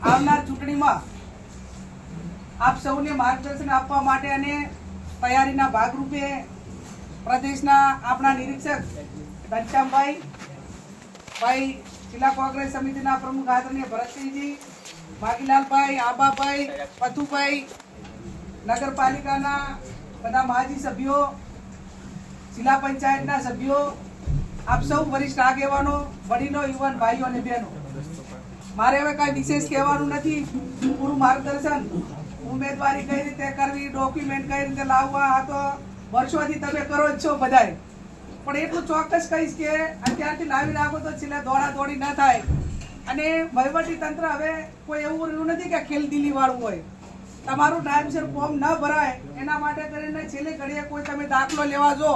આવનાર ચૂંટણીમાં આપ સૌને માર્ગદર્શન આપવા માટે અને તૈયારીના ભાગરૂપે પ્રદેશના આપણા નિરીક્ષક ઘનશ્યામભાઈ જિલ્લા કોંગ્રેસ સમિતિના પ્રમુખ આદરણીય ભરતસિંહજી, માગીલાલભાઈ, આબાભાઈ, પથુભાઈ, નગરપાલિકાના બધા માજી સભ્યો, જિલ્લા પંચાયતના સભ્યો, આપ સૌ વરિષ્ઠ આગેવાનો, વડીલો, યુવાન ભાઈઓ અને બહેનો, મારે હવે કઈ વિશેષ કહેવાનું નથી. પૂરું માર્ગદર્શન, ઉમેદવારી કઈ રીતે કરવી, ડોક્યુમેન્ટ કઈ રીતે લાવવા, આ તો વર્ષોથી તમે કરો જ છો બધાય. પણ એટલું ચોક્કસ કહીશ કે અત્યારથી લાવી રાખો તો છેલ્લે દોડાદોડી ન થાય. અને વહીવટી તંત્ર હવે કોઈ એવું રહ્યું નથી કે ખેલદિલી વાળું હોય. તમારું ટાઈમસર ફોર્મ ન ભરાય એના માટે કરીને છેલ્લે ઘડીએ કોઈ તમે દાખલો લેવા જો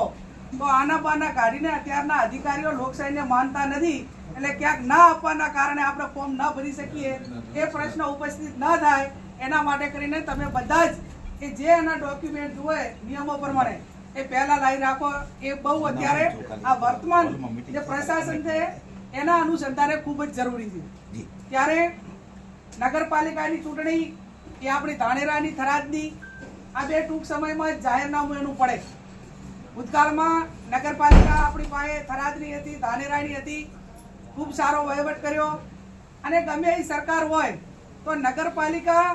તો આના બાના કાઢીને અત્યારના અધિકારીઓ લોકશાહીને માનતા નથી, એટલે ક્યાંક ના આપવાના કારણે આપણે ફોર્મ ન ભરી શકીએ એ પ્રશ્ન ઉપસ્થિત ન થાય એના માટે કરીને તમે બધા જ કે જે એના ડોક્યુમેન્ટ હોય નિયમો પ્રમાણે એ પહેલા લાવી રાખો. એ બહુ અત્યારે આ વર્તમાન જે પ્રશાસન છે એના અનુસંધાને ખૂબ જ જરૂરી છે. ત્યારે નગરપાલિકાની ચૂંટણી એ આપણી ધાનેરાની, થરાદની આ બે ટૂંક સમયમાં જ જાહેરનામું એનું પડે. ભૂતકાળમાં નગરપાલિકા આપણી પાસે થરાદની હતી, ધાનેરાની હતી, ખૂબ સારો વહીવટ કર્યો. અને ગમે એ સરકાર હોય તો નગરપાલિકા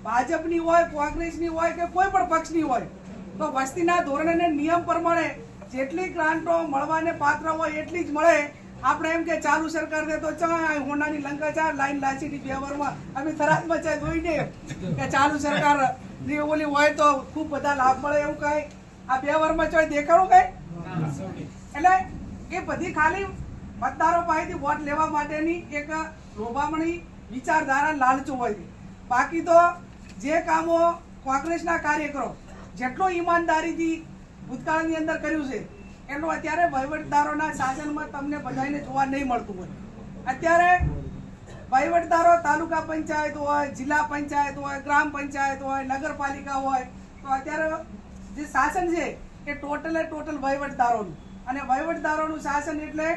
ભાજપની હોય, કોંગ્રેસની હોય કે કોઈ પણ પક્ષની હોય તો વસ્તીના ધોરણે અને નિયમ પ્રમાણે જેટલી ગ્રાન્ટો મળવાને પાત્ર હોય એટલી જ મળે. આપણે એમ કે ચાલુ સરકાર દે તો ચા હોનાની લંકા ચા લાઈન લાચીની 2 વર્ષમાં અમે થરાદમાં ચા જોઈને કે ચાલુ સરકાર ની ઓલી હોય તો ખૂબ બધા લાભ મળે એવું કઈ આ 2 વર્ષમાં ચોય દેખાડું કઈ? એટલે એ બધી ખાલી મતદારો પાસેથી વોટ લેવા માટેની એક લોભામણી વિચારધારા લાલચો હોય છે. બાકી તો જે કામો કોંગ્રેસના કાર્યકરો જેટલો ઈમાનદારીથી ભૂતકાળની અંદર કર્યું છે એટલું અત્યારે વહીવટદારોના શાસનમાં તમને બધાને જોવા નહીં મળતું હોય. અત્યારે વહીવટદારો તાલુકા પંચાયત હોય, જિલ્લા પંચાયત હોય, ગ્રામ પંચાયત હોય, નગરપાલિકા હોય તો અત્યારે જે શાસન છે એ ટોટલ વહીવટદારોનું. અને વહીવટદારોનું શાસન એટલે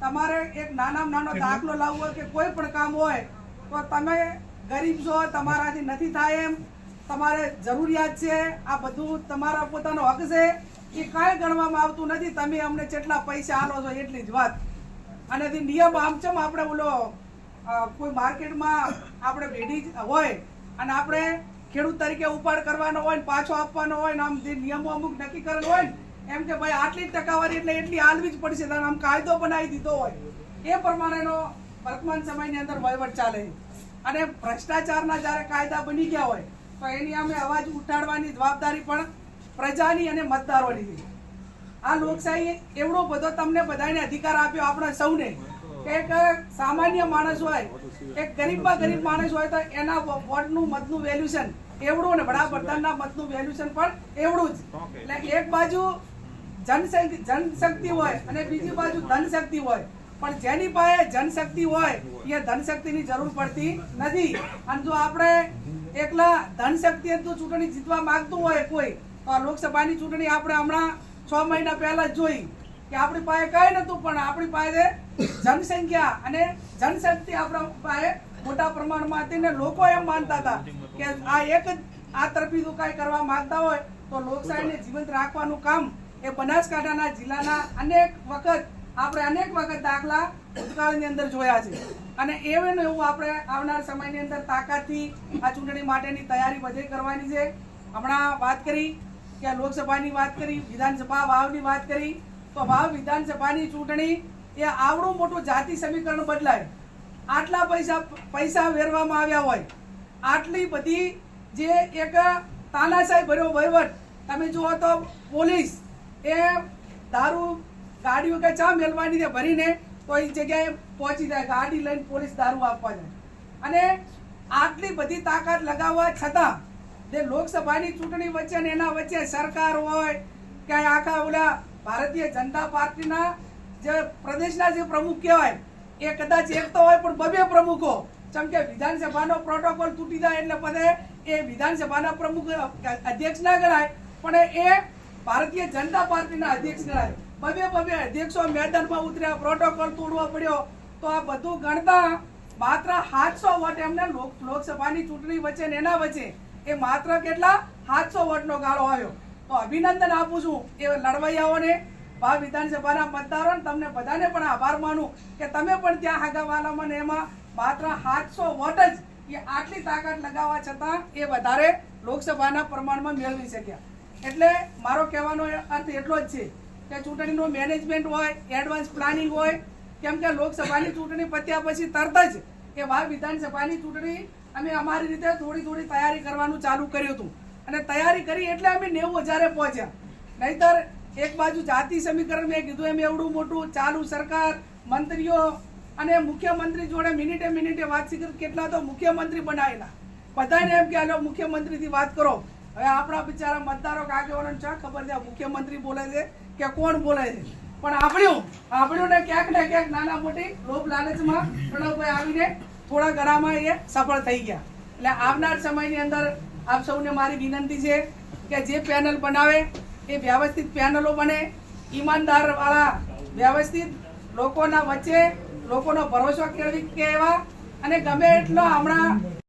તમારે એક નાનામાં નાનો દાખલો લાવવો હોય કે કોઈ પણ કામ હોય તો તમે ગરીબ છો, તમારાથી નથી થાય એમ, તમારે જરૂરિયાત છે, આ બધું તમારા પોતાનો હક છે, એ કાંઈ ગણવામાં આવતું નથી. તમે અમને જેટલા પૈસા આલો છો એટલી જ વાત. અને નિયમ આમચમ આપણે ઓલો કોઈ માર્કેટમાં આપણે ભેડી હોય અને આપણે ખેડૂત તરીકે ઉપાડ કરવાનો હોય ને પાછો આપવાનો હોય ને આમ જે નિયમો અમુક નક્કી કરેલ હોય ને એમ કે ભાઈ આટલી ટકાવારી એટલે એટલી હાલવી જ પડશે, આમ કાયદો બનાવી દીધો હોય એ પ્રમાણેનો વર્તમાન સમયની અંદર વહીવટ ચાલે છે. અને ભ્રષ્ટાચારના જ્યારે કાયદા બની ગયા હોય તો એની અમે અવાજ ઉઠાડવાની જવાબદારી પણ પ્રજાની અને મતદારોની છે. આ લોકશાહી એવડો બધો તમને બધાને અધિકાર આપ્યો આપણે સૌને. એક સામાન્ય માણસ હોય, એક ગરીબમાં ગરીબ માણસ હોય તો એના વોટનું મતનું વેલ્યુશન એવડું ને વડાપ્રધાનના મતનું વેલ્યુશન પણ એવડું જ. એટલે એક બાજુ જનશક્તિ હોય અને બીજી બાજુ ધનશક્તિ હોય, પણ જેની પાસે જનશક્તિ હોય એ ધનશક્તિની જરૂર પડતી નથી. અને જો આપણે એકલા ધનશક્તિ જો ચૂંટણી જીતવા માંગતું હોય કોઈ તો આ લોકસભાની ચૂંટણી આપણે હમણાં 6 મહિના પહેલા જ જોઈ કે આપણી પાસે કઈ નતું, પણ આપણી પાસે જનસંખ્યા અને જનશક્તિ આપણા પાસે મોટા પ્રમાણમાં હતી. ને લોકો એમ માનતા હતા કે આ એક જ આ તરફી જો કાંઈ કરવા માંગતા હોય તો લોકશાહીને જીવંત રાખવાનું કામ એ બનાસકાંઠાના જિલ્લાના અનેક વખત દાખલા ભૂતકાળની અંદર જોયા છે. અને એવું આપણે આવનાર સમયની અંદર તાકાતથી આ ચૂંટણી માટેની તૈયારી બધે કરવાની છે. હમણાં વાત કરી કે લોકસભાની વાત કરી, વિધાનસભા વાવની વાત કરી તો વાવ વિધાનસભાની ચૂંટણી એ આવડું મોટું જાતિ સમીકરણ બદલાય, આટલા પૈસા વેરવામાં આવ્યા હોય, આટલી બધી જે એક તાનાશાહી ભર્યો વહીવટ તમે જુઓ તો પોલીસ એ દારૂ ગાડીઓ કે ચા મેળવાની છે ભરીને તો એ જગ્યાએ પહોંચી જાય, ગાડી લઈને પોલીસ દારૂ આપવા જાય. અને આટલી બધી તાકાત લગાવવા છતાં જે લોકસભાની ચૂંટણી વચ્ચે ને એના વચ્ચે સરકાર હોય કે આખા ઓલા ભારતીય જનતા પાર્ટીના જે પ્રદેશના જે પ્રમુખ કહેવાય એ કદાચ એક તો હોય પણ 2 પ્રમુખો, જેમ કે વિધાનસભાનો પ્રોટોકોલ તૂટી જાય એટલે બધે એ વિધાનસભાના પ્રમુખ અધ્યક્ષ ના ગણાય પણ એ ભારતીય જનતા પાર્ટીના અધ્યક્ષ ગણાય. 2 અધ્યક્ષો મેદાનમાં ઉતર્યા, પ્રોટોકોલ તોડવો પડ્યો. તો આ બધું ગણતા માત્ર 700 વોટ એમને લોકસભાની ચૂંટણી વચ્ચે ને એના વચ્ચે એ માત્ર કેટલા 700 વોટનો ગાળો આવ્યો. તો અભિનંદન આપું છું એ લડવૈયાઓને, ભાવ વિધાનસભાના મતદારોને, તમને બધાને પણ આભાર માનું કે તમે પણ ત્યાં હાગાવાલામાં ને એમાં માત્ર 700 વોટ જ એ આટલી તાકાત લગાવવા છતાં એ વધારે લોકસભાના પ્રમાણમાં મેળવી શક્યા. એટલે મારો કહેવાનો અર્થ એટલો જ છે કે ચૂંટણીનું મેનેજમેન્ટ હોય, એડવાન્સ પ્લાનિંગ હોય, કેમ કે લોકસભાની ચૂંટણી પત્યા પછી તરત જ એ વાવ વિધાનસભાની ચૂંટણી અમે અમારી રીતે થોડી તૈયારી કરવાનું ચાલુ કર્યું હતું. અને તૈયારી કરી એટલે અમે 90,000 પહોંચ્યા. નહીતર એક બાજુ જાતિ સમીકરણ મેં કીધું એમ એવડું મોટું ચાલુ સરકાર, મંત્રીઓ અને મુખ્યમંત્રી જોડે મિનિટે વાતચીત કેટલા તો મુખ્યમંત્રી બનાવેલા. બધાને એમ કે હાલો મુખ્યમંત્રીથી વાત કરો. હવે આપણા બિચારા મતદારો કે આગેવાનોને ચા ખબર છે મુખ્યમંત્રી બોલે છે કે કોણ બોલે છે. પણ આપણું ને ક્યાંક નાના મોટી લોભ લાલચમાં પ્રણવભાઈ આવીને થોડા ગળામાં એ સફળ થઈ ગયા. એટલે આવનાર સમયની અંદર આપ સૌને મારી વિનંતી છે કે જે પેનલ બનાવે એ વ્યવસ્થિત પેનલો બને, ઈમાનદાર વાળા, વ્યવસ્થિત લોકોના વચ્ચે લોકોનો ભરોસો કેળવી કે એવા, અને ગમે એટલો હમણાં